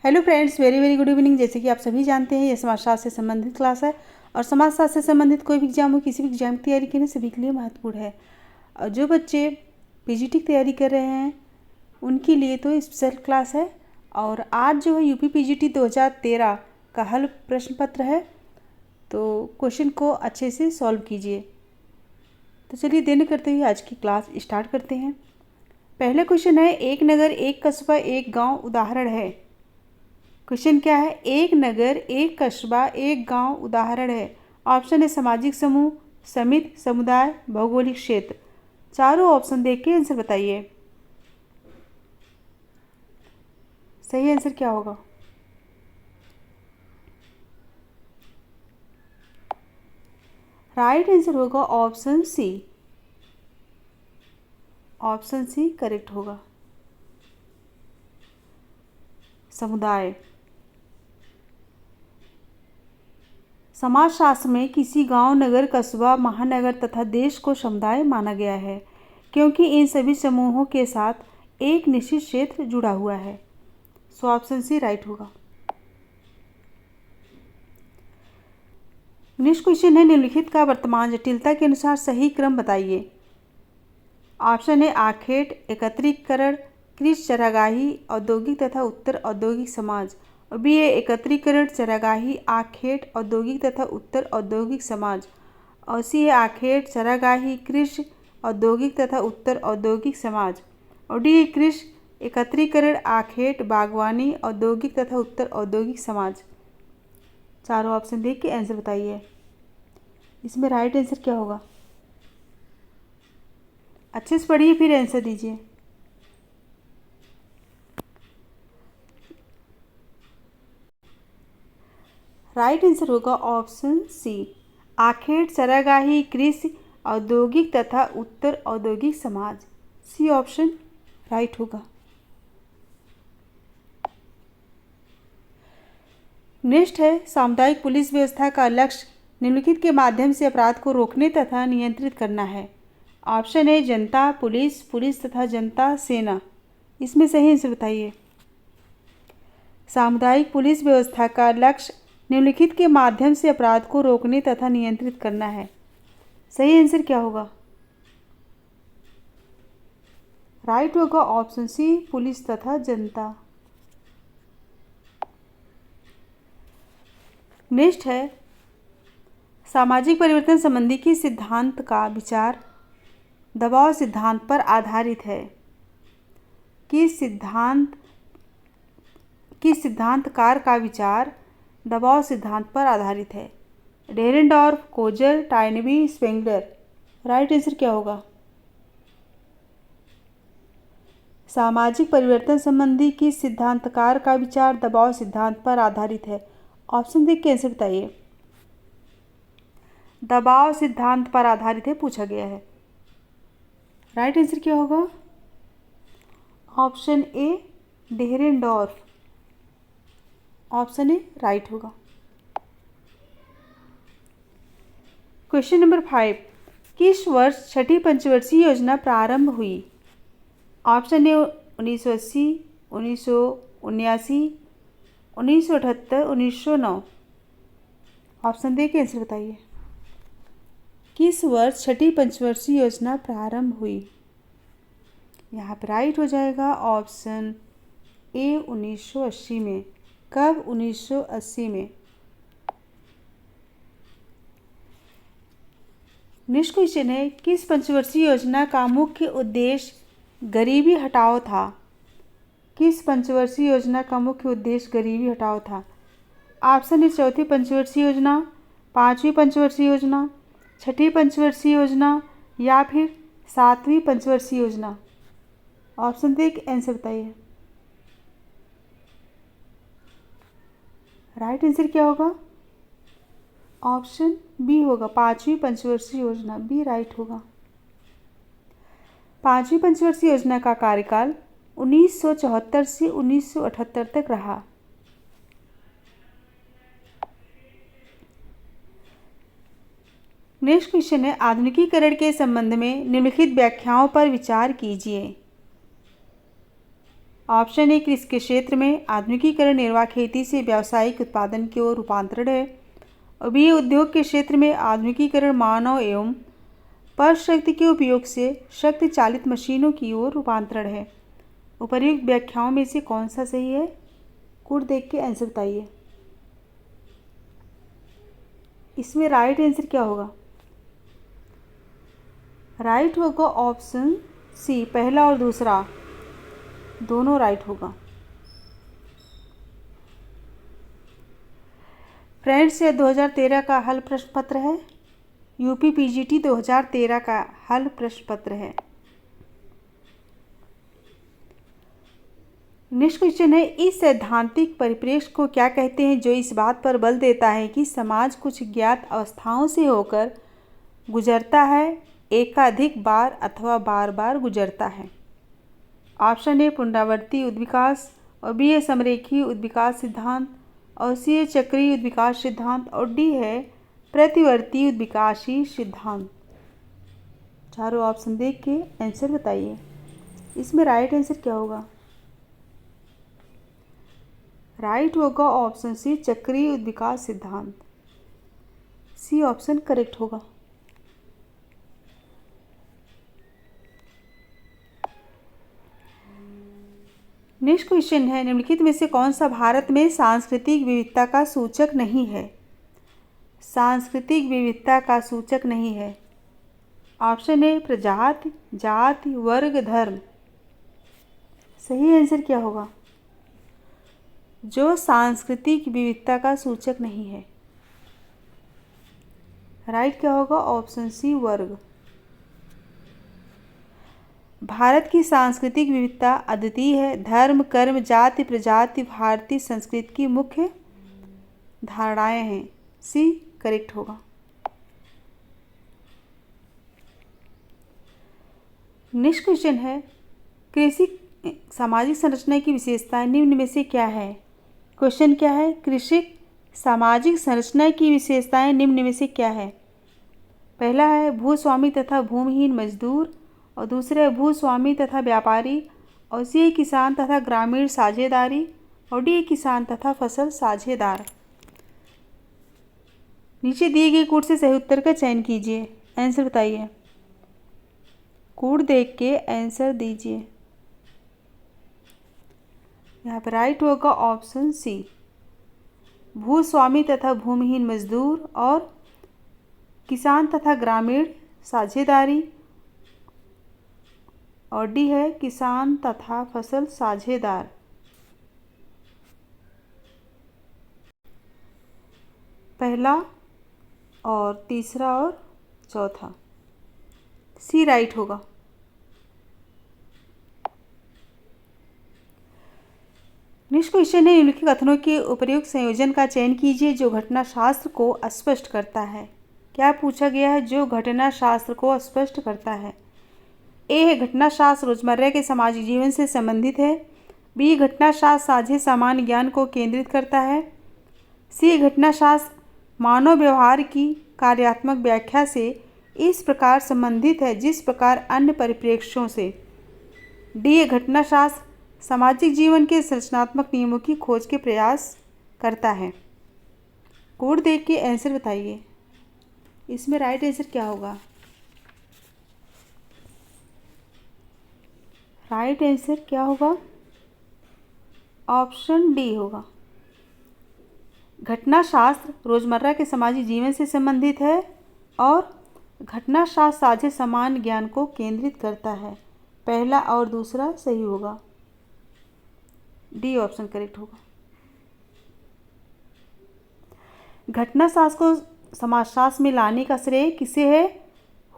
Hello friends, very very good evening. जैसे कि आप सभी जानते हैं, यह समाजशास्त्र से संबंधित क्लास है और समाजशास्त्र से संबंधित कोई भी एग्जाम हो, किसी भी एग्जाम की तैयारी करने सभी के लिए महत्वपूर्ण है। और जो बच्चे पीजीटी की तैयारी कर रहे हैं उनके लिए तो स्पेशल क्लास है। और आज जो है यूपी पीजीटी 2013 का हल प्रश्न पत्र है, तो क्वेश्चन को अच्छे से सॉल्व कीजिए। तो चलिए देर करते हुए आज की क्लास स्टार्ट करते हैं। पहला क्वेश्चन है, एक नगर एक कस्बा एक गाँव उदाहरण है। क्वेश्चन क्या है? एक नगर एक कस्बा एक गांव उदाहरण है। ऑप्शन है सामाजिक समूह, समिति, समुदाय, भौगोलिक क्षेत्र। चारों ऑप्शन देख के आंसर बताइए। सही आंसर क्या होगा? राइट आंसर होगा option C. Option C correct होगा, समुदाय। समाजशास्त्र में किसी गांव, नगर, कस्बा, महानगर तथा देश को समुदाय माना गया है क्योंकि इन सभी समूहों के साथ एक निश्चित क्षेत्र जुड़ा हुआ है। सो ऑप्शन सी राइट होगा। नेक्स्ट क्वेश्चन है, निम्नलिखित का वर्तमान जटिलता के अनुसार सही क्रम बताइए। ऑप्शन है आखेट, एकत्रीकरण, कृषि, चरागाही, औद्योगिक तथा उत्तर औद्योगिक समाज। और बी है एकत्रीकरण, चरागाही, आखेट, औद्योगिक तथा उत्तर औद्योगिक समाज। और सी है आखेट, चरागाही, कृषि, औद्योगिक तथा उत्तर औद्योगिक समाज। और डी है कृषि, एकत्रीकरण, आखेट, बागवानी, औद्योगिक तथा उत्तर औद्योगिक समाज। चारों ऑप्शन देख के आंसर बताइए। इसमें राइट आंसर क्या होगा? अच्छे से पढ़िए फिर आंसर दीजिए। राइट आंसर होगा ऑप्शन सी, आखेट, चरागाही, कृषि, औद्योगिक तथा उत्तर औद्योगिक समाज। सी ऑप्शन राइट होगा। नेक्स्ट है, सामुदायिक पुलिस व्यवस्था का लक्ष्य निम्नलिखित के माध्यम से अपराध को रोकने तथा नियंत्रित करना है। ऑप्शन है जनता पुलिस, पुलिस तथा जनता सेना। इसमें सही आंसर बताइए। सामुदायिक पुलिस व्यवस्था का लक्ष्य निम्नलिखित के माध्यम से अपराध को रोकने तथा नियंत्रित करना है। सही आंसर क्या होगा? राइट होगा ऑप्शन सी, पुलिस तथा जनता। नेक्स्ट है, सामाजिक परिवर्तन संबंधी किस सिद्धांत का विचार दबाव सिद्धांत पर आधारित है? किस सिद्धांतकार का विचार दबाव सिद्धांत पर आधारित है? Dahrendorf, Coser, Toynbee, Spengler. Right answer क्या होगा? सामाजिक परिवर्तन संबंधी किस सिद्धांतकार का विचार दबाव सिद्धांत पर आधारित है? ऑप्शन देख के आंसर बताइए। दबाव सिद्धांत पर आधारित है पूछा गया है। राइट आंसर क्या होगा? Option A, Dahrendorf. Option A right होगा। क्वेश्चन नंबर 5, किस वर्ष छठी पंचवर्षीय योजना प्रारंभ हुई? Option A 1980, 1979, 1978, 1909। ऑप्शन दे के आंसर बताइए। किस वर्ष छठी पंचवर्षीय योजना प्रारंभ हुई? यहाँ पर राइट हो जाएगा ऑप्शन ए 1980 में। कब? 1980 में। नेक्स्ट क्वेश्चन है, किस पंचवर्षीय योजना का मुख्य उद्देश्य गरीबी हटाओ था? किस पंचवर्षीय योजना का मुख्य उद्देश्य गरीबी हटाओ था? ऑप्शन है चौथी पंचवर्षीय योजना, पांचवी पंचवर्षीय योजना, छठी पंचवर्षीय योजना या फिर सातवीं पंचवर्षीय योजना। ऑप्शन दे के आंसर बताइए। राइट आंसर क्या होगा? ऑप्शन बी होगा, पांचवी पंचवर्षीय योजना। बी राइट होगा। पांचवी पंचवर्षीय योजना का कार्यकाल 1974 से 1978 तक रहा। नेक्स्ट क्वेश्चन है, आधुनिकीकरण के संबंध में निम्नलिखित व्याख्याओं पर विचार कीजिए। ऑप्शन ए कृषि के क्षेत्र में आधुनिकीकरण निर्वाह खेती से व्यावसायिक उत्पादन की ओर रूपांतरण है। और बी उद्योग के क्षेत्र में आधुनिकीकरण मानव एवं पर शक्ति के उपयोग से शक्ति चालित मशीनों की ओर रूपांतरण है। उपर्युक्त व्याख्याओं में से कौन सा सही है? कोड देख के आंसर बताइए। इसमें राइट आंसर क्या होगा? राइट होगा ऑप्शन सी, पहला और दूसरा दोनों राइट होगा। फ्रेंड्स, ये 2013 का हल प्रश्न पत्र है। यूपी पीजीटी 2013 का हल प्रश्न पत्र है। नेक्स्ट क्वेश्चन है, इस सैद्धांतिक परिप्रेक्ष्य को क्या कहते हैं जो इस बात पर बल देता है कि समाज कुछ ज्ञात अवस्थाओं से होकर गुजरता है, एकाधिक बार अथवा बार बार गुजरता है? ऑप्शन ए पुनरावर्ती उद्विकास, और बी है समरेखी उद्विकास सिद्धांत, और सी है चक्रीय उद्विकास सिद्धांत, और डी है प्रतिवर्ती उद्विकासी सिद्धांत। चारों ऑप्शन देख के आंसर बताइए। इसमें राइट आंसर क्या होगा? राइट होगा ऑप्शन सी, चक्रीय उद्विकास सिद्धांत। सी ऑप्शन करेक्ट होगा। नेक्स्ट क्वेश्चन है, निम्नलिखित में से कौन सा भारत में सांस्कृतिक विविधता का सूचक नहीं है? सांस्कृतिक विविधता का सूचक नहीं है। ऑप्शन ए प्रजाति, जाति, वर्ग, धर्म। सही आंसर क्या होगा? जो सांस्कृतिक विविधता का सूचक नहीं है। राइट क्या होगा? ऑप्शन सी, वर्ग। भारत की सांस्कृतिक विविधता अद्वितीय है। धर्म, कर्म, जाति, प्रजाति भारतीय संस्कृति की मुख्य धारणाएं हैं। सी करेक्ट होगा। नेक्स्ट क्वेश्चन है, कृषि सामाजिक संरचना की विशेषताएं निम्न में से क्या है? क्वेश्चन क्या है? कृषि सामाजिक संरचना की विशेषताएं निम्न में से क्या है? पहला है भूस्वामी तथा भूमिहीन मजदूर, और दूसरा है भूस्वामी तथा व्यापारी, और सी है किसान तथा ग्रामीण साझेदारी, और डी है किसान तथा फसल साझेदार। नीचे दिए गए कोड से सही उत्तर का चयन कीजिए। आंसर बताइए। कोड देख के आंसर दीजिए। यहाँ पर राइट होगा ऑप्शन सी, भूस्वामी तथा भूमिहीन मजदूर, और किसान तथा ग्रामीण साझेदारी, और डी है किसान तथा फसल साझेदार। पहला और तीसरा और चौथा। सी राइट होगा। नेक्स्ट क्वेश्चन है, निम्नलिखित कथनों के उपयुक्त संयोजन का चयन कीजिए जो घटना शास्त्र को स्पष्ट करता है। क्या पूछा गया है? जो घटना शास्त्र को स्पष्ट करता है। ए है घटना शास्त्र रोजमर्रा के सामाजिक जीवन से संबंधित है। बी घटना शास्त्र साझे सामान्य ज्ञान को केंद्रित करता है। सी घटना शास्त्र मानव व्यवहार की कार्यात्मक व्याख्या से इस प्रकार संबंधित है जिस प्रकार अन्य परिप्रेक्ष्यों से। डी घटना शास्त्र सामाजिक जीवन के संरचनात्मक नियमों की खोज के प्रयास करता है। कोड देख के आंसर बताइए। इसमें राइट आंसर क्या होगा? राइट आंसर क्या होगा? ऑप्शन डी होगा। घटना शास्त्र रोजमर्रा के सामाजिक जीवन से संबंधित है और घटना शास्त्र साझे समान ज्ञान को केंद्रित करता है। पहला और दूसरा सही होगा। डी ऑप्शन करेक्ट होगा। घटना शास्त्र को समाजशास्त्र में लाने का श्रेय किसे है?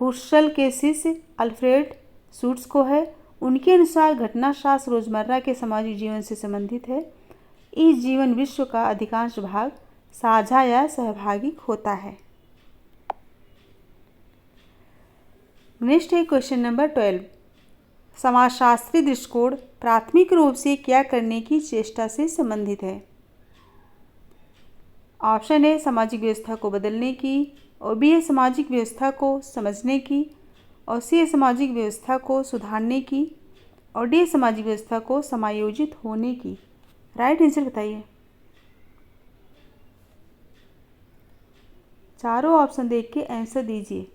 हुस्सेल के शिष्य अल्फ्रेड शूट्स को है। उनके अनुसार घटना शास्त्र रोजमर्रा के सामाजिक जीवन से संबंधित है। इस जीवन विश्व का अधिकांश भाग साझा या सहभागिक होता है। नेक्स्ट है क्वेश्चन नंबर 12। समाजशास्त्री दृष्टिकोण प्राथमिक रूप से क्या करने की चेष्टा से संबंधित है? ऑप्शन है सामाजिक व्यवस्था को बदलने की, और बी है सामाजिक व्यवस्था को समझने की, और सी है सामाजिक व्यवस्था को सुधारने की, और डी सामाजिक व्यवस्था को समायोजित होने की। राइट आंसर बताइए। चारों ऑप्शन देख के आंसर दीजिए।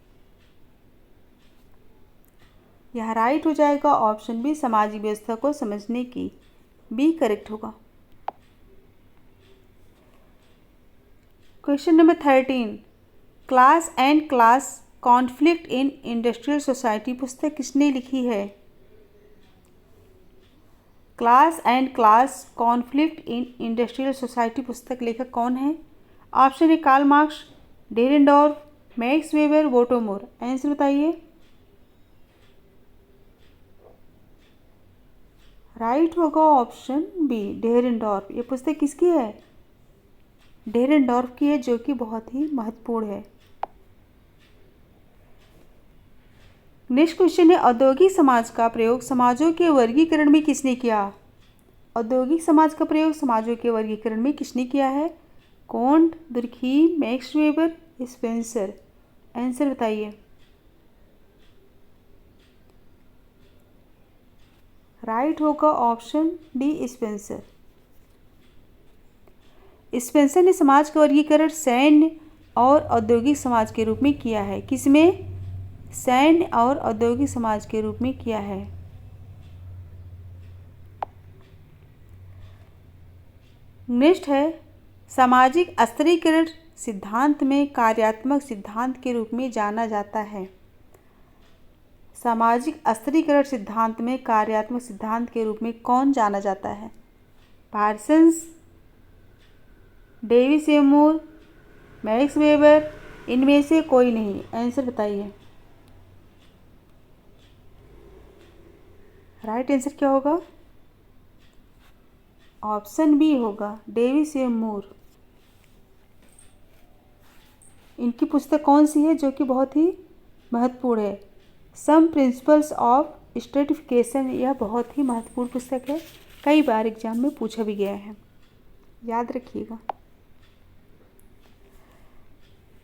यह राइट हो जाएगा ऑप्शन बी, सामाजिक व्यवस्था को समझने की। बी करेक्ट होगा। Question number 13, class and class conflict in industrial society पुस्तक किसने लिखी है? Class and class conflict in industrial society पुस्तक लेखक कौन है? Option A Karl Marx, Dahrendorf, Max Weber, Bottomore. Answer बताइए। राइट होगा ऑप्शन बी, डेरेनडॉर्फ। ये पुस्तक किसकी है? डेरेनडॉर्फ की है, जो कि बहुत ही महत्वपूर्ण है। नेक्स्ट क्वेश्चन है, औद्योगिक समाज का प्रयोग समाजों के वर्गीकरण में किसने किया? औद्योगिक समाज का प्रयोग समाजों के वर्गीकरण में किसने किया है? Comte, Durkheim, Max Weber, Spencer. Answer बताइए। राइट होगा ऑप्शन डी, स्पेंसर। स्पेंसर ने समाज का वर्गीकरण सैन्य और औद्योगिक समाज के रूप में किया है। किसमें? सैन्य और औद्योगिक समाज के रूप में किया है। नेक्स्ट है, सामाजिक स्तरीकरण सिद्धांत में कार्यात्मक सिद्धांत के रूप में जाना जाता है। सामाजिक स्तरीकरण सिद्धांत में कार्यात्मक सिद्धांत के रूप में कौन जाना जाता है? Parsons, David Semur, max weber, इनमें से कोई नहीं। आंसर बताइए। राइट आंसर क्या होगा? ऑप्शन बी होगा, डेविड सेमूर। इनकी पुस्तक कौन सी है जो कि बहुत ही महत्वपूर्ण है? Some principles of stratification. यह बहुत ही महत्वपूर्ण पुस्तक है, कई बार एग्जाम में पूछा भी गया है, याद रखिएगा।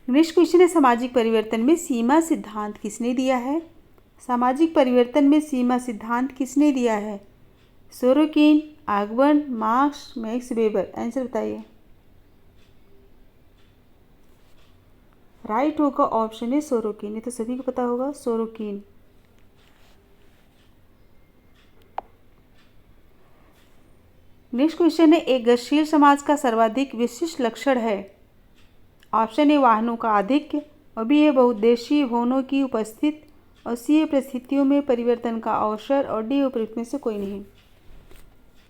नेक्स्ट क्वेश्चन है, सामाजिक परिवर्तन में सीमा सिद्धांत किसने दिया है? सामाजिक परिवर्तन में सीमा सिद्धांत किसने दिया है? Sorokin, Ogburn, Marx, Max Weber. Answer बताइए। राइट होगा ऑप्शन है सोरोकिन। ये तो सभी को पता होगा, सोरोकिन। नेक्स्ट क्वेश्चन है, एक गतिशील समाज का सर्वाधिक विशिष्ट लक्षण है। ऑप्शन ए वाहनों का आधिक्य, और बी ए बहुउद्देशीय भवनों की उपस्थित, और सी ए परिस्थितियों में परिवर्तन का अवसर, और डी उपयुक्त में से कोई नहीं।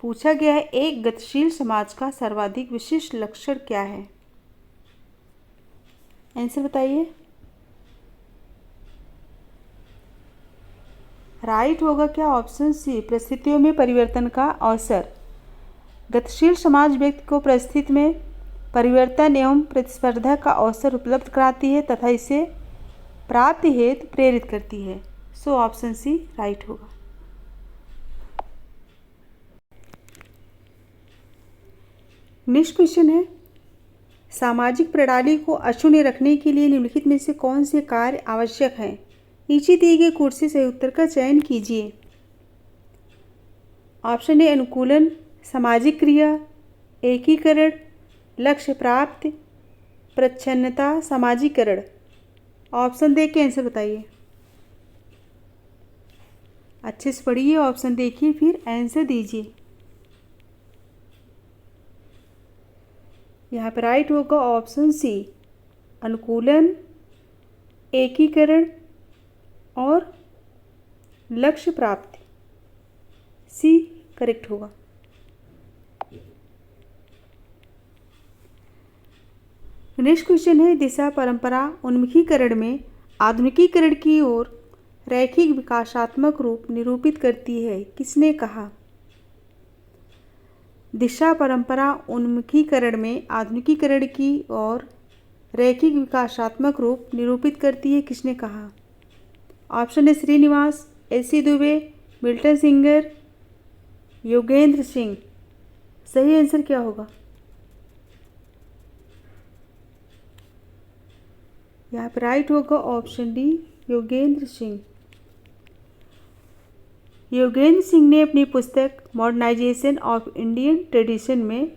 पूछा गया है एक गतिशील समाज का सर्वाधिक विशिष्ट लक्षण क्या है? आंसर बताइए। राइट होगा क्या? ऑप्शन सी, परिस्थितियों में परिवर्तन का अवसर। गतिशील समाज व्यक्ति को परिस्थिति में परिवर्तन एवं प्रतिस्पर्धा का अवसर उपलब्ध कराती है तथा इसे प्राप्ति हेतु प्रेरित करती है। सो ऑप्शन सी राइट होगा। नेक्स्ट क्वेश्चन है, सामाजिक प्रणाली को अक्षुण्ण रखने के लिए निम्नलिखित में से कौन से कार्य आवश्यक हैं? नीचे दिए गए कोड से सही उत्तर का चयन कीजिए। ऑप्शन ए अनुकूलन, सामाजिक क्रिया, एकीकरण, लक्ष्य प्राप्ति, प्रच्छन्नता, सामाजिकरण। ऑप्शन देख के आंसर बताइए। अच्छे से पढ़िए, ऑप्शन देखिए फिर आंसर दीजिए। यहाँ पर राइट होगा ऑप्शन सी, अनुकूलन, एकीकरण और लक्ष्य प्राप्ति। सी करेक्ट होगा। नेक्स्ट क्वेश्चन है, दिशा परंपरा उन्मुखीकरण में आधुनिकीकरण की ओर रैखिक विकासात्मक रूप निरूपित करती है, किसने कहा? दिशा परंपरा उन्मुखीकरण में आधुनिकीकरण की ओर रैखिक विकासात्मक रूप निरूपित करती है, किसने कहा? ऑप्शन है Srinivas, AC Dube, Milton Singer, Yogendra Singh. सही आंसर क्या होगा? यहाँ पर राइट होगा ऑप्शन डी, योगेंद्र सिंह। योगेंद्र सिंह ने अपनी पुस्तक मॉडर्नाइजेशन ऑफ इंडियन ट्रेडिशन में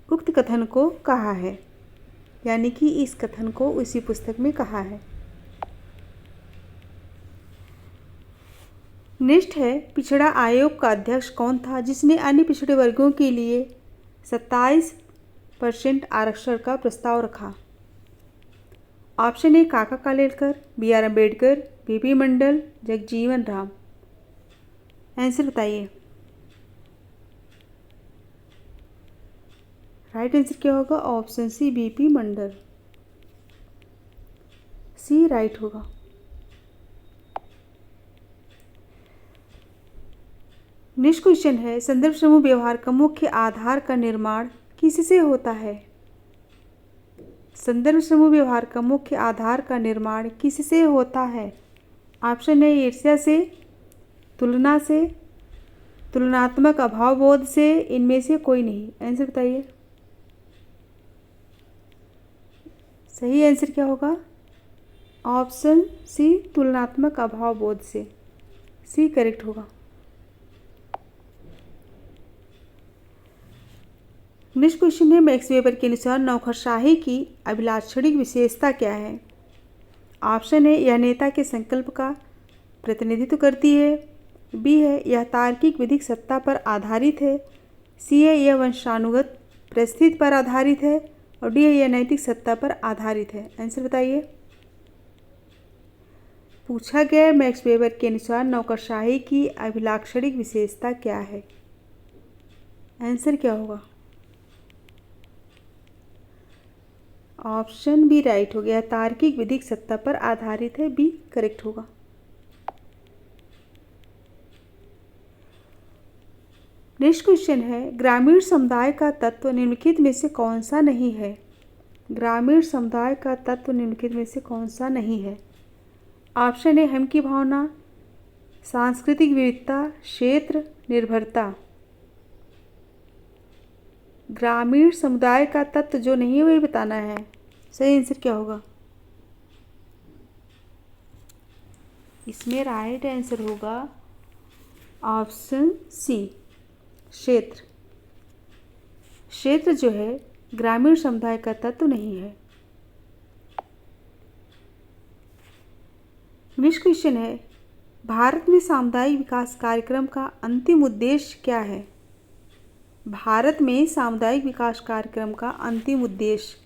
उक्त कथन को कहा है, यानी कि इस कथन को उसी पुस्तक में कहा है। नेक्स्ट है, पिछड़ा आयोग का अध्यक्ष कौन था जिसने अन्य पिछड़े वर्गों के लिए 27% आरक्षण का प्रस्ताव रखा? Option A Kaka Kalelkar, B R Ambedkar, BP Mandal, Jagjivan Ram. Answer बताइए। राइट आंसर क्या होगा? Option C BP Mandal, C right होगा। नेक्स्ट क्वेश्चन है, संदर्भ समूह व्यवहार का मुख्य आधार का निर्माण किससे होता है? संदर्भ समूह व्यवहार का मुख्य आधार का निर्माण किससे होता है? ऑप्शन ए ईर्ष्या से, तुलना से, तुलनात्मक अभावबोध से, इनमें से कोई नहीं। आंसर बताइए। सही आंसर क्या होगा? ऑप्शन सी तुलनात्मक अभावबोध से, सी करेक्ट होगा। नेक्स्ट क्वेश्चन है, मैक्स वेबर के अनुसार नौकरशाही की अभिलाक्षणिक विशेषता क्या है? ऑप्शन है यह नेता के संकल्प का प्रतिनिधित्व करती है, बी है यह तार्किक विधिक सत्ता पर आधारित है, सी है यह वंशानुगत परिस्थिति पर आधारित है, और डी है यह नैतिक सत्ता पर आधारित है। आंसर बताइए। पूछा गया मैक्स वेबर के अनुसार नौकरशाही की अभिलाक्षणिक विशेषता क्या है? आंसर क्या होगा? ऑप्शन बी राइट हो गया, तार्किक विधिक सत्ता पर आधारित है, बी करेक्ट होगा। नेक्स्ट क्वेश्चन है, ग्रामीण समुदाय का तत्व निम्नलिखित में से कौन सा नहीं है? ग्रामीण समुदाय का तत्व निम्नलिखित में से कौन सा नहीं है? ऑप्शन ए हम की भावना, सांस्कृतिक विविधता, क्षेत्र निर्भरता। ग्रामीण समुदाय का तत्व जो नहीं है वही बताना है। सही आंसर क्या होगा? इसमें राइट आंसर होगा ऑप्शन सी क्षेत्र। क्षेत्र जो है ग्रामीण समुदाय का तत्व नहीं है। नेक्स्ट क्वेश्चन है, भारत में सामुदायिक विकास कार्यक्रम का अंतिम उद्देश्य क्या है? भारत में सामुदायिक विकास कार्यक्रम का अंतिम उद्देश्य,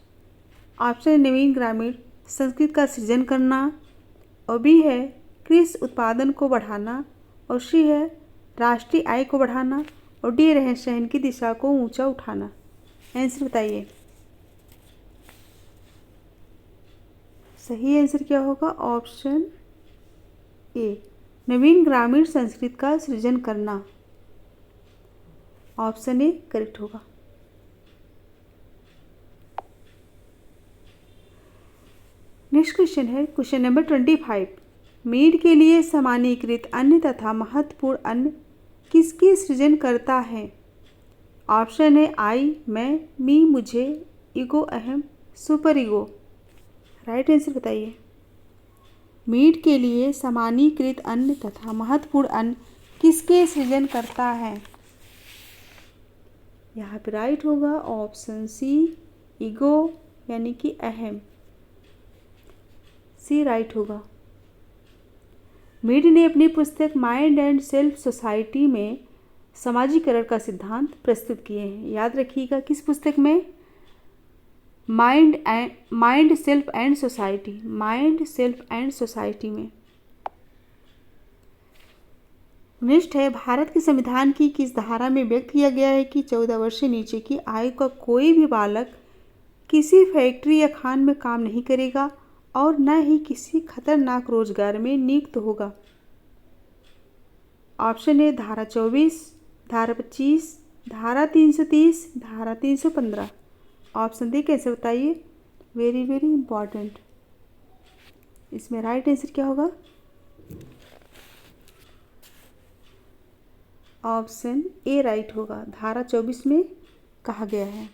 ऑप्शन नवीन ग्रामीण संस्कृति का सृजन करना, और बी है कृषि उत्पादन को बढ़ाना, और सी है राष्ट्रीय आय को बढ़ाना, और डी रहन सहन की दिशा को ऊंचा उठाना। आंसर बताइए। सही आंसर क्या होगा? ऑप्शन ए नवीन ग्रामीण संस्कृति का सृजन करना, ऑप्शन ए करेक्ट होगा। नेक्स्ट क्वेश्चन है क्वेश्चन नंबर 25, मीड के लिए सामान्यीकृत अन्य तथा महत्वपूर्ण अन्य किसकी सृजन करता है? ऑप्शन है आई मैं, मी मुझे, ईगो अहम, सुपर ईगो। राइट आंसर बताइए। मीड के लिए सामान्यीकृत अन्य तथा महत्वपूर्ण अन्य किसके सृजन करता है? यहाँ पे राइट होगा ऑप्शन सी ईगो यानी कि अहम, सी राइट होगा। मीड ने अपनी पुस्तक माइंड एंड सेल्फ सोसाइटी में समाजीकरण का सिद्धांत प्रस्तुत किए हैं। याद रखिएगा किस पुस्तक में? Mind self and society, mind self and society में। नेक्स्ट है, भारत के संविधान की किस धारा में व्यक्त किया गया है कि 14 वर्ष से नीचे की आयु का कोई भी बालक किसी फैक्ट्री या खान में काम नहीं करेगा और न ही किसी खतरनाक रोजगार में नियुक्त होगा? ऑप्शन ए धारा 24, धारा 25, धारा 330, धारा 315। ऑप्शन डी कैसे बताइए? Very very important. इसमें राइट आंसर क्या होगा? ऑप्शन ए राइट होगा, धारा 24 में कहा गया है।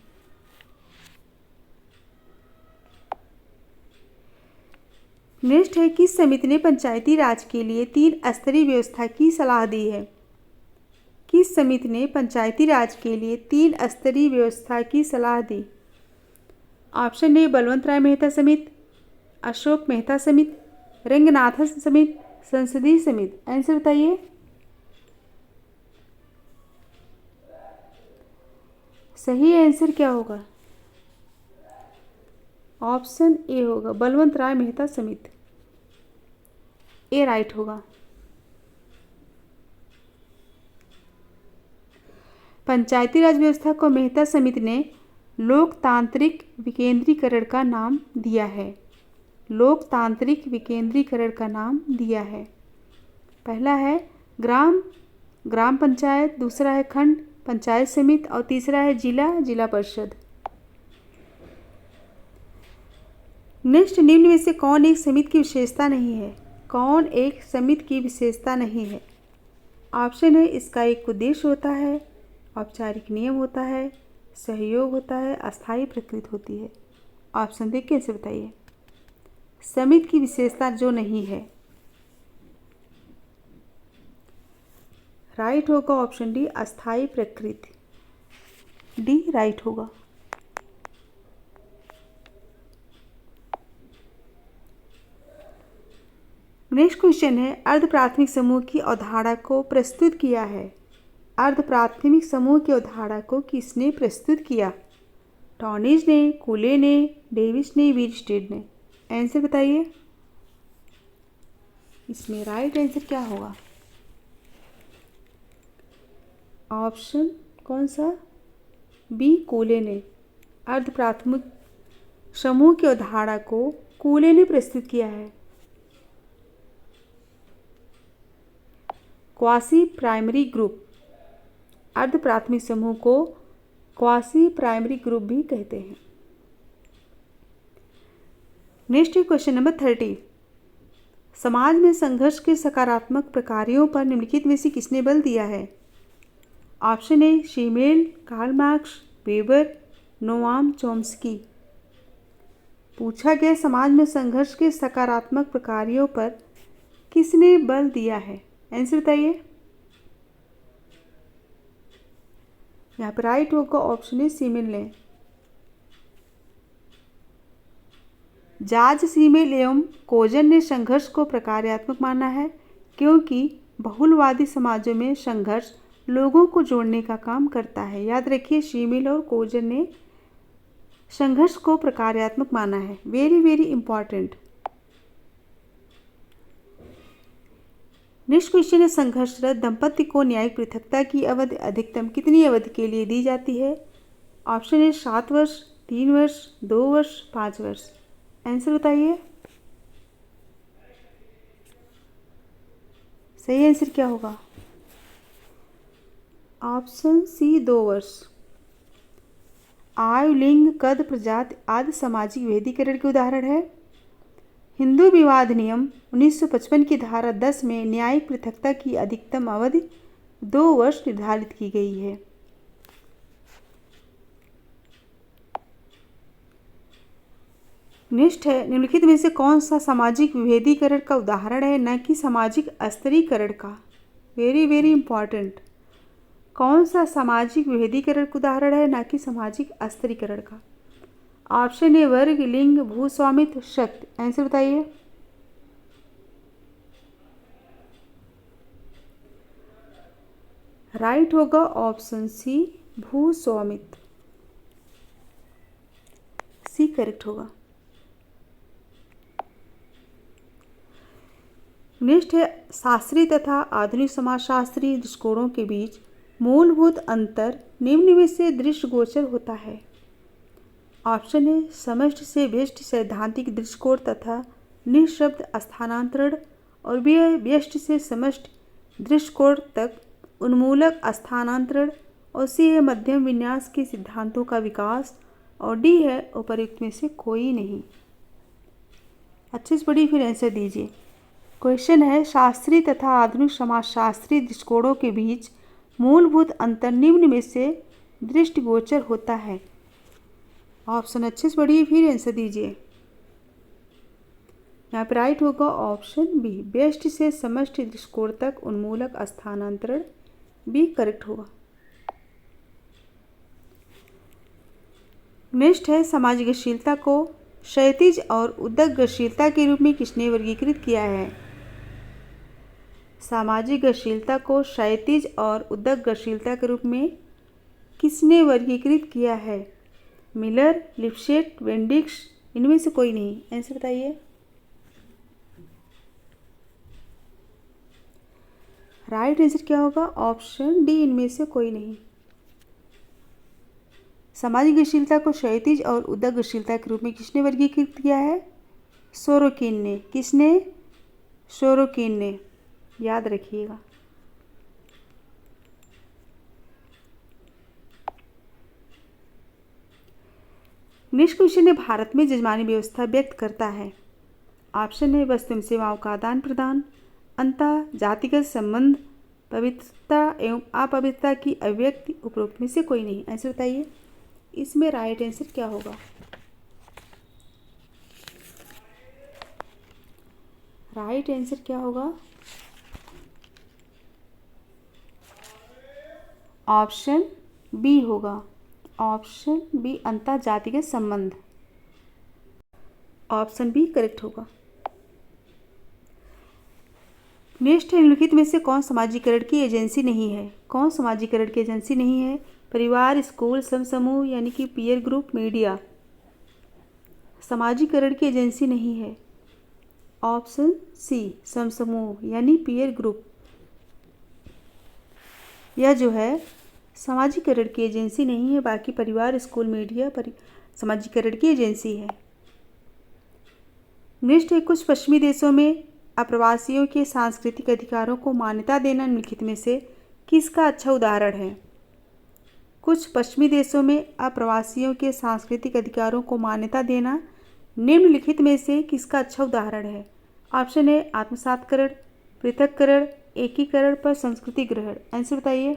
नेक्स्ट है, किस समिति ने पंचायती राज के लिए 3 स्तरीय व्यवस्था की सलाह दी है? किस समिति ने पंचायती राज के लिए 3 स्तरीय व्यवस्था की सलाह दी? ऑप्शन ए बलवंत राय मेहता समिति, अशोक मेहता समिति, रंगनाथन समिति, संसदीय समिति। आंसर बताइए। सही आंसर क्या होगा? ऑप्शन ए होगा, बलवंत राय मेहता समिति। ए राइट होगा। पंचायती राज व्यवस्था को मेहता समिति ने लोकतांत्रिक विकेंद्रीकरण का नाम दिया है। लोकतांत्रिक विकेंद्रीकरण का नाम दिया है। पहला है ग्राम पंचायत, दूसरा है खंड पंचायत समिति और तीसरा है जिला परिषद। नेक्स्ट, निम्न में से कौन एक समिति की विशेषता नहीं है? कौन एक समिति की विशेषता नहीं है? ऑप्शन है, इसका एक उद्देश्य होता है, औपचारिक नियम होता है, सहयोग होता है, अस्थायी प्रकृति होती है। ऑप्शन देख कैसे बताइए। समिति की विशेषता जो नहीं है, राइट होगा ऑप्शन डी, अस्थायी प्रकृति। डी राइट होगा। नेक्स्ट क्वेश्चन है, अर्ध प्राथमिक समूह की अवधारणा को प्रस्तुत किया है। अर्ध प्राथमिक समूह की अवधारणा को किसने प्रस्तुत किया? टॉनिज ने, कूले ने, डेविस ने, वीरस्टेड ने। आंसर बताइए। इसमें राइट आंसर क्या होगा? ऑप्शन कौन सा? बी कूले ने। अर्ध प्राथमिक समूह की अवधारणा को कूले ने प्रस्तुत किया है। क्वासी प्राइमरी ग्रुप, अर्ध प्राथमिक समूह को क्वासी प्राइमरी ग्रुप भी कहते हैं। नेक्स्ट है क्वेश्चन नंबर 30। समाज में संघर्ष के सकारात्मक प्रकारों पर निम्नलिखित में से किसने बल दिया है? ऑप्शन ए शीमेल, Karl Marx, Weber, Noam Chomsky. पूछा गया समाज में संघर्ष के सकारात्मक प्रकारों पर किसने बल दिया है? आंसर बताइए। यहाँ पर राइट होगा ऑप्शन ए शीमेल ने। जॉर्ज शीमेल एवं कोजन ने संघर्ष को प्रकार्यात्मक माना है, क्योंकि बहुलवादी समाजों में संघर्ष लोगों को जोड़ने का काम करता है। याद रखिए, शीमेल और कोजन ने संघर्ष को प्रकार्यात्मक माना है। Very very important. Next question है, संघर्षरत दंपति को न्यायिक पृथकता की अवधि अधिकतम कितनी अवधि के लिए दी जाती है? ऑप्शन है 7 वर्ष, 3 वर्ष, 2 वर्ष, 5 वर्ष। आंसर बताइए। सही आंसर क्या होगा? ऑप्शन सी 2 वर्ष। आयु, लिंग, कद, प्रजाति आदि सामाजिक विभेदीकरण के उदाहरण है। हिंदू विवाह अधिनियम 1955 की धारा 10 में न्यायिक पृथकता की अधिकतम अवधि 2 वर्ष निर्धारित की गई है। नेक्स्ट है, निम्नलिखित में से कौन सा सामाजिक विभेदीकरण का उदाहरण है, न कि सामाजिक स्तरीकरण का? Very very important. कौन सा सामाजिक विभेदीकरण का उदाहरण है, न कि सामाजिक स्तरीकरण का? ऑप्शन ए वर्ग, लिंग, भूस्वामित्व, शक्ति। आंसर बताइए। राइट होगा ऑप्शन सी, भूस्वामित्व। सी करेक्ट होगा। नेक्स्ट है, शास्त्रीय तथा आधुनिक समाजशास्त्रीय दृष्टिकोणों के बीच मूलभूत अंतर निम्न में से दृष्टिगोचर होता है। ऑप्शन है समष्टि से व्यष्टि सैद्धांतिक दृष्टिकोण तथा निःशब्द स्थानांतरण, और व्यष्टि से समष्टि दृष्टिकोण तक उन्मूलक स्थानांतरण, और सी है मध्यम विन्यास के सिद्धांतों का विकास, और डी है उपर्युक्त में से कोई नहीं। अच्छे से पढ़िए फिर आंसर दीजिए। क्वेश्चन है, शास्त्रीय तथा आधुनिक समाजशास्त्रीय दृष्टिकोणों के बीच मूलभूत अंतर निम्न में से दृष्टिगोचर होता है। ऑप्शन अच्छे से पढ़िए फिर आंसर दीजिए। यहाँ पे राइट होगा ऑप्शन बी, व्यष्टि से समष्टि दृष्टिकोण तक उन्मूलक स्थानांतरण, बी करेक्ट होगा। नेक्स्ट है सामाजिक गतिशीलता को क्षैतिज और उद्धक गतिशीलता के रूप में किसने वर्गीकृत किया है? सामाजिक गतिशीलता को क्षैतिज और उद्धक गतिशीलता के रूप में किसने वर्गीकृत किया है? मिलर, लिप्सेट, बेंडिक्स, इनमें से कोई नहीं। आंसर बताइए। राइट आंसर क्या होगा? ऑप्शन डी, इनमें से कोई नहीं। सामाजिक गतिशीलता को क्षैतिज और उद्धक गतिशीलता के रूप में किसने वर्गीकृत किया है? सोरोकिन ने। किसने? सोरोकिन ने, याद रखिएगा। नेक्स्ट क्वेश्चन है, भारत में जजमानी व्यवस्था व्यक्त करता है। ऑप्शन है वस्तु एवं सेवाओं का आदान प्रदान, अंतः जातिगत संबंध, पवित्रता एवं अपवित्रता की अभिव्यक्ति, उपरोक्त में से कोई नहीं। आंसर बताइए। इसमें राइट आंसर क्या होगा? राइट आंसर क्या होगा? ऑप्शन बी होगा। ऑप्शन बी, अंतः जातिगत संबंध। ऑप्शन बी करेक्ट होगा। नेक्स्ट है, निम्नलिखित में से कौन समाजीकरण की एजेंसी नहीं है? कौन समाजीकरण की एजेंसी नहीं है? परिवार, स्कूल, समूह यानी कि पीयर ग्रुप, मीडिया। समाजीकरण की एजेंसी नहीं है। ऑप्शन सी, समूह यानी पीयर ग्रुप। यह जो है समाजीकरण की एजेंसी नहीं है, बाकी परिवार, स्कूल, मीडिया समाजीकरण की एजेंसी है। नेक्स्ट है, कुछ पश्चिमी देशों में अप्रवासियों के सांस्कृतिक अधिकारों को मान्यता देना निम्नलिखित में से किसका अच्छा उदाहरण है? कुछ पश्चिमी देशों में अप्रवासियों के सांस्कृतिक अधिकारों को मान्यता देना निम्नलिखित में से किसका अच्छा उदाहरण है? ऑप्शन है आत्मसातकरण, पृथक्करण, एकीकरण पर संस्कृति ग्रहण। आंसर बताइए।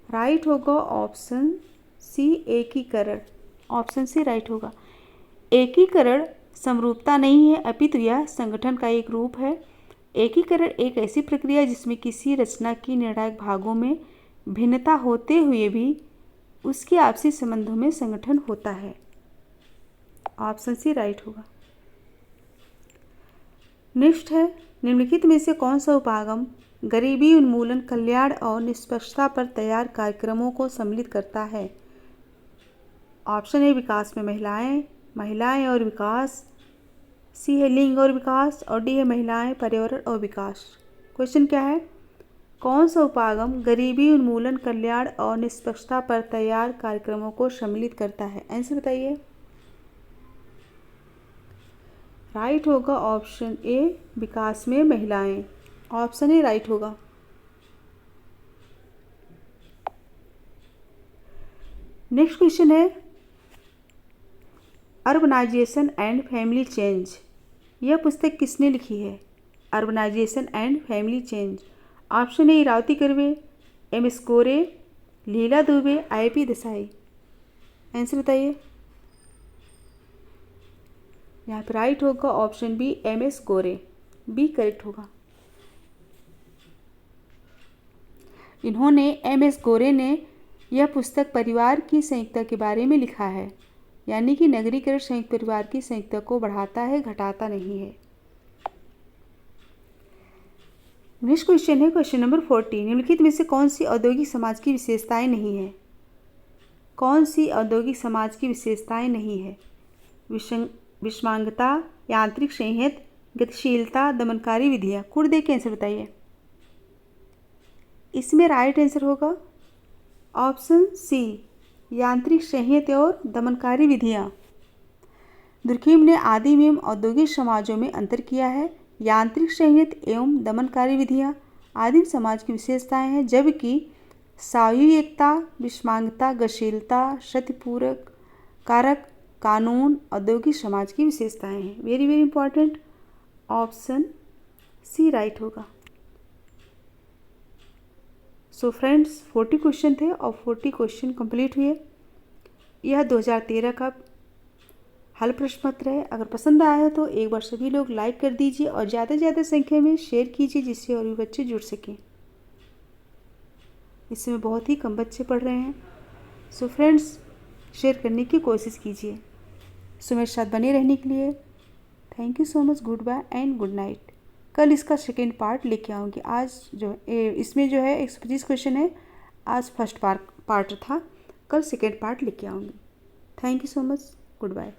राइट होगा ऑप्शन सी, एकीकरण। ऑप्शन सी राइट होगा। एकीकरण समरूपता नहीं है, अपितु यह संगठन का एक रूप है। एकीकरण एक ऐसी प्रक्रिया है जिसमें किसी रचना की निर्णायक भागों में भिन्नता होते हुए भी उसके आपसी संबंधों में संगठन होता है। ऑप्शन सी राइट होगा। नेक्स्ट है, निम्नलिखित में से कौन सा उपागम गरीबी उन्मूलन, कल्याण और निष्पक्षता पर तैयार कार्यक्रमों को सम्मिलित करता है? ऑप्शन ए विकास में महिलाएं और विकास, सी है लिंग और विकास, और डी है महिलाएं, पर्यावरण और विकास। क्वेश्चन क्या है? कौन सा उपागम गरीबी उन्मूलन, कल्याण और निष्पक्षता पर तैयार कार्यक्रमों को सम्मिलित करता है? आंसर बताइए। राइट होगा ऑप्शन ए, विकास में महिलाएं। ऑप्शन ए राइट होगा। नेक्स्ट क्वेश्चन है, अर्बनाइजेशन एंड फैमिली चेंज। यह पुस्तक किसने लिखी है? Urbanization and family change. Option A Irawati Karve, M S Gore, Leela Dube, IP. Desai. Answer बताइए। यहाँ पर राइट होगा option B, M S Gore, B correct होगा। इन्होंने, एम एस गोरे ने यह पुस्तक परिवार की संयुक्ता के बारे में लिखा है, यानी कि नगरीकरण संयुक्त परिवार की संयुक्ता को बढ़ाता है, घटाता नहीं है। नेक्स्ट क्वेश्चन है, क्वेश्चन नंबर 14। निम्नलिखित में से कौन सी औद्योगिक समाज की विशेषताएं नहीं है? कौन सी औद्योगिक समाज की विशेषताएं नहीं है? विषमांगता, यांत्रिक संहत, गतिशीलता, दमनकारी विधियाँ। कुछ देख के आंसर बताइए। इसमें राइट आंसर होगा ऑप्शन सी, यांत्रिक संहत और दमनकारी विधियाँ। दुर्खिम ने आदिम एवं औद्योगिक समाजों में अंतर किया है। यांत्रिक संहत एवं दमनकारी विधियाँ आदिम समाज की विशेषताएं हैं, जबकि सायुयिकता, विषमांगता, गतिशीलता, क्षतिपूरक कारक, कानून औद्योगिक समाज की विशेषताएं हैं। Very very important, option C right होगा। सो फ्रेंड्स, 40 क्वेश्चन थे और 40 क्वेश्चन कंप्लीट हुए। यह 2013 का हल प्रश्न पत्र है। अगर पसंद आया है तो एक बार सभी लोग लाइक कर दीजिए और ज़्यादा से ज़्यादा संख्या में शेयर कीजिए, जिससे और भी बच्चे जुड़ सकें। इस समय बहुत ही कम बच्चे पढ़ रहे हैं। सो फ्रेंड्स, शेयर करने की कोशिश कीजिए। सो मेरे साथ बने रहने के लिए thank you so much. Goodbye and good night. कल इसका सेकेंड पार्ट लेके आऊँगी। आज जो इसमें जो है 125 क्वेश्चन है। आज फर्स्ट पार्ट था, कल सेकेंड पार्ट लेके आऊँगी। Thank you so much. Good bye.